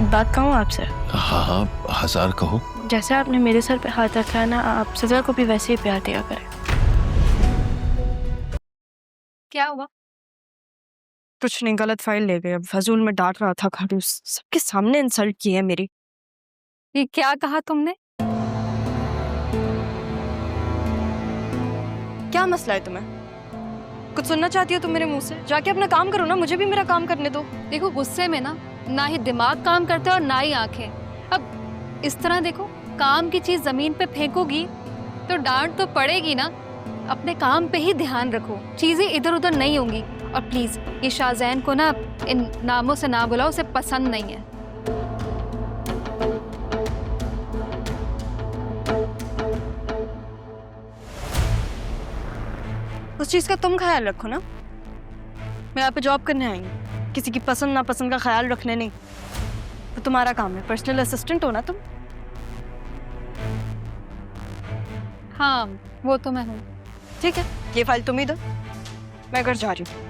बात कहूँ आपसे? हाँ हाँ, हजार कहो। जैसे आपने मेरे सर पे हाथ रखा है ना, आप सिद्रा को भी वैसे ही प्यार दिया करें। क्या हुआ? कुछ नहीं, गलत फाइल ले गए। अब फजूल में डांट रहा था, खड़ूस सबके सामने इंसल्ट की है मेरी। ये क्या कहा तुमने? क्या मसला है तुम्हें? कुछ सुनना चाहती हो तुम मेरे मुंह से? जाके अपना काम करो ना, मुझे भी मेरा काम करने दो। देखो, गुस्से में ना ही दिमाग काम करता है और ना ही आंखें। अब इस तरह देखो, काम की चीज जमीन पे फेंकोगी तो डांट तो पड़ेगी ना। अपने काम पे ही ध्यान रखो, चीजें इधर उधर नहीं होंगी। और प्लीज ये शाहजैन को ना इन नामों से ना बुलाओ, उसे पसंद नहीं है। उस चीज का तुम ख्याल रखो ना। मैं यहाँ पे जॉब करने आई हूँ, किसी की पसंद नापसंद का ख्याल रखने नहीं। तो तुम्हारा काम है, पर्सनल असिस्टेंट हो ना तुम। हाँ, वो तो मैं हूँ। ठीक है, ये फाइल तुम ही दो, मैं घर जा रही हूँ।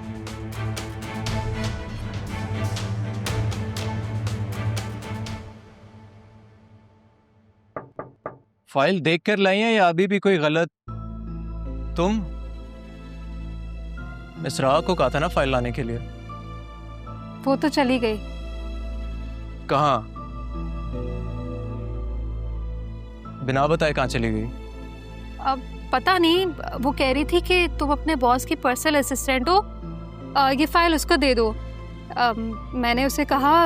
फाइल देख कर लाई है या अभी भी कोई गलत? तुम मिस राह को कहा था ना फाइल लाने के लिए। वो तो चली गई। कहाँ? बिना बताए कहाँ चली गई? अब पता नहीं, वो कह रही थी कि तुम अपने बॉस की पर्सनल असिस्टेंट हो, ये फाइल उसको दे दो। मैंने उसे कहा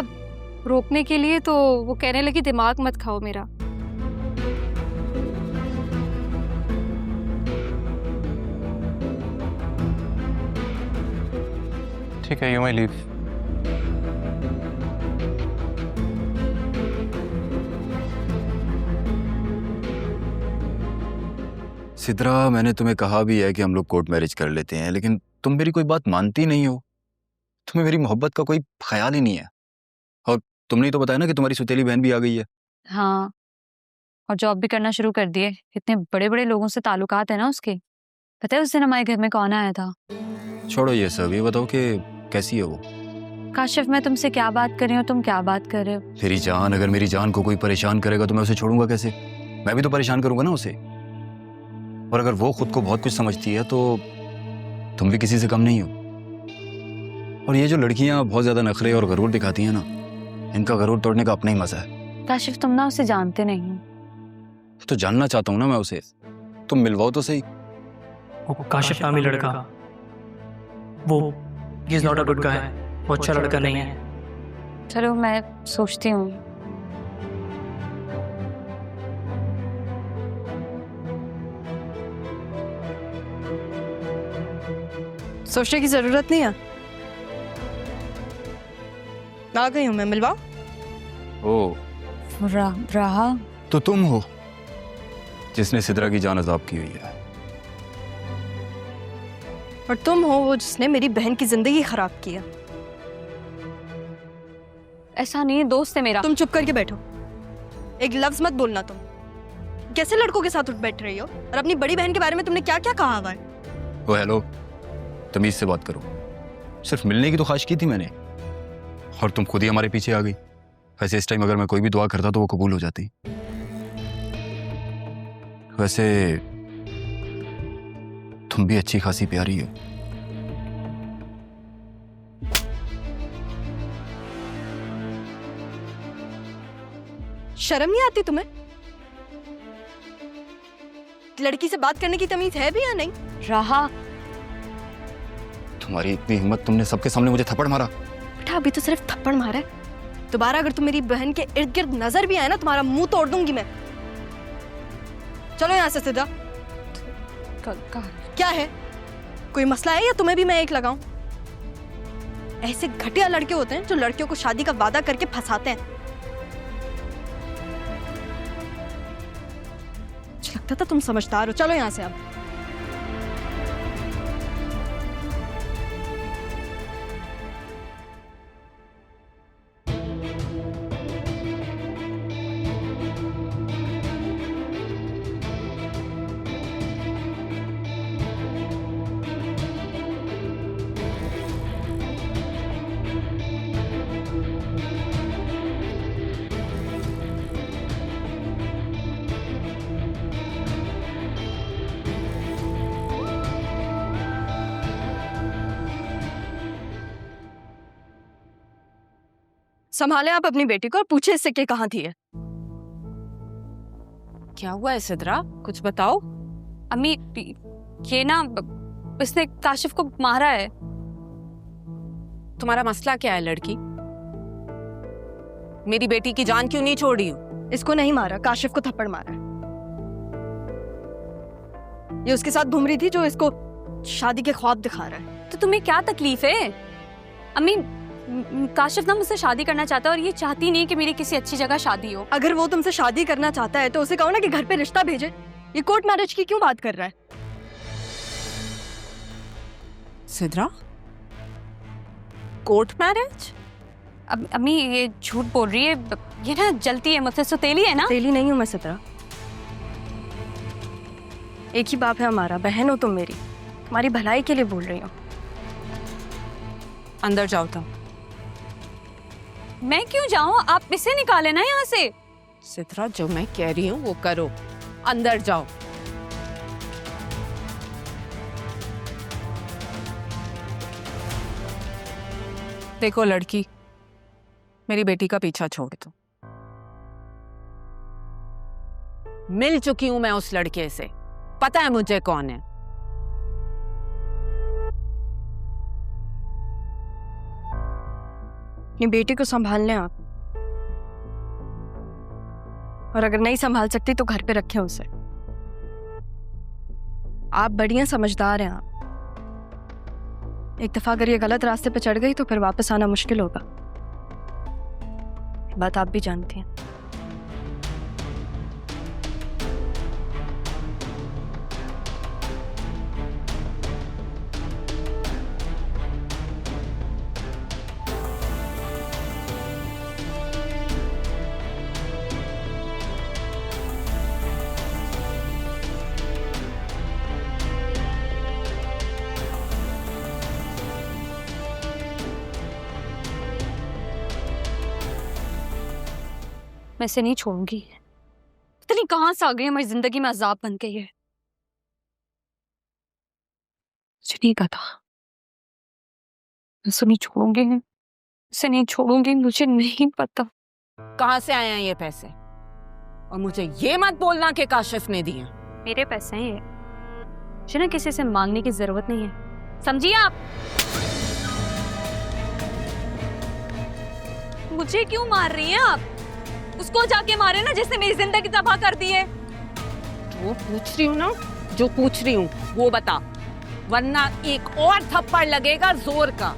रोकने के लिए, तो वो कहने लगी दिमाग मत खाओ मेरा। ठीक है, यू मे लीव। सिद्रा, मैंने तुम्हें कहा भी है कि हम लोग कोर्ट मैरिज कर लेते हैं, लेकिन तुम मेरी कोई बात मानती नहीं हो। तुम्हें मेरी मोहब्बत का कोई ख्याल ही नहीं है। और तुमने ही तो बताया ना कि तुम्हारी सुतेली बहन भी आ गई है। हाँ, और जॉब भी करना शुरू कर दिए। इतने बड़े बड़े लोगों से ताल्लुकात है ना उसके। पता है उस दिन हमारे घर में कौन आया था? छोड़ो ये सब, ये बताओ कि कैसी है वो? काशिफ, मैं तुमसे क्या बात कर रही हूँ, तुम क्या बात कर रहे हो? मेरी जान, अगर मेरी जान को कोई परेशान करेगा तो मैं उसे छोड़ूंगा कैसे? मैं भी तो परेशान करूंगा ना उसे। और अगर वो खुद को बहुत कुछ समझती है तो तुम भी किसी से कम नहीं हो। और ये जो लड़कियां बहुत ज्यादा नखरे और गरूर दिखाती हैं ना, इनका गरूर तोड़ने का अपना ही मजा है। काशिफ, तुम ना उसे जानते नहीं हो। तो जानना चाहता हूँ ना मैं उसे, तुम मिलवाओ तो सही। वो काशिफ नामी लड़का, वो he is not a good guy, वो अच्छा लड़का नहीं है। चलो मैं सोचती हूँ। सोचने की जरूरत नहीं है, आ गई हूँ मैं, मिलवाओ। ओ, राहा, तो तुम हो जिसने सिद्रा की जान अजाब की हुई है। और तुम हो वो जिसने मेरी बहन की जिंदगी खराब की है। ऐसा नहीं है, दोस्त है मेरा। तुम चुप करके बैठो, एक लफ्ज मत बोलना। तुम कैसे लड़कों के साथ उठ बैठ रही हो? और अपनी बड़ी बहन के बारे में तुमने क्या क्या कहा हुआ है? ओ हेलो, तमीज से बात करो। सिर्फ मिलने की तो ख्वाहिश की थी मैंने, और तुम खुद ही हमारे पीछे आ गई। वैसे इस टाइम अगर मैं कोई भी दुआ करता तो वो कबूल हो जाती। वैसे तुम भी अच्छी खासी प्यारी हो। शर्म नहीं आती तुम्हें? लड़की से बात करने की तमीज है भी या नहीं? राहा, तुम्हारी इतनी हिम्मत, तुमने सबके सामने मुझे थप्पड़ मारा। बेटा अभी तो सिर्फ थप्पड़ मारा है, दोबारा अगर तुम मेरी बहन के इर्द गिर्द नजर भी आए ना, तुम्हारा मुंह तोड़ दूंगी मैं। चलो यहाँ से सीधा। क्या है, कोई मसला है या तुम्हें भी मैं एक लगाऊं? ऐसे घटिया लड़के होते हैं जो लड़कियों को शादी का वादा करके फंसाते हैं। मुझे लगता था तुम समझदार हो। चलो यहाँ से अब। संभाले आप अपनी बेटी को और पूछे इससे कि कहाँ थी है। क्या हुआ है सिद्रा, कुछ बताओ। अम्मी ये ना इसने काशिफ को मारा है। तुम्हारा मसला क्या है लड़की? मेरी बेटी की जान क्यों नहीं छोड़ रही हो? इसको नहीं मारा, काशिफ को थप्पड़ मारा है। ये उसके साथ घूम रही थी जो इसको शादी के ख्वाब दिखा रहा है। तो तुम्हें क्या तकलीफ है? अम्मी काशिफ ना मुझसे शादी करना चाहता है और ये चाहती नहीं कि मेरी किसी अच्छी जगह शादी हो। अगर वो तुमसे शादी करना चाहता है तो उसे कहो ना कि घर पे रिश्ता भेजे। ये कोर्ट मैरिज की क्यों बात कर रहा है? Sidra, court marriage? अब अम्मी ये झूठ बोल रही है, ये ना जलती है मुझसे, सुतेली है ना। तेली नहीं हूं मैं सिद्रा, एक ही बाप है हमारा, बहन हो तुम मेरी, तुम्हारी भलाई के लिए बोल रही हूँ। अंदर जाओ तुम। मैं क्यों जाऊं? आप इसे निकाले ना यहाँ से। सिद्रा, जो मैं कह रही हूँ वो करो, अंदर जाओ। देखो लड़की, मेरी बेटी का पीछा छोड़ दो। मिल चुकी हूं मैं उस लड़के से, पता है मुझे कौन है। अपनी बेटी को संभाल लें आप, और अगर नहीं संभाल सकती तो घर पे रखें उसे। आप बढ़िया समझदार हैं आप। एक दफा अगर ये गलत रास्ते पे चढ़ गई तो फिर वापस आना मुश्किल होगा, बात आप भी जानती हैं। मैं इसे नहीं छोड़ूंगी। पता नहीं कहां से आ गई, हमारी जिंदगी में अजाब बन गई है। मुझे नहीं पता, मैं इसे नहीं छोड़ूंगी, इसे नहीं छोड़ूंगी, मुझे नहीं पता। कहां से आए हैं ये पैसे? और मुझे ये मत बोलना कि काशिफ ने दिए। मेरे पैसे हैं ये, मुझे ना किसी से मांगने की जरूरत नहीं है, समझिए आप। मुझे क्यों मार रही हैं आप? उसको जाके मारे ना जिसने मेरी जिंदगी तबाह कर दी है। जो पूछ रही हूँ ना, जो पूछ रही हूँ वो बता, वरना एक और थप्पड़ लगेगा जोर का।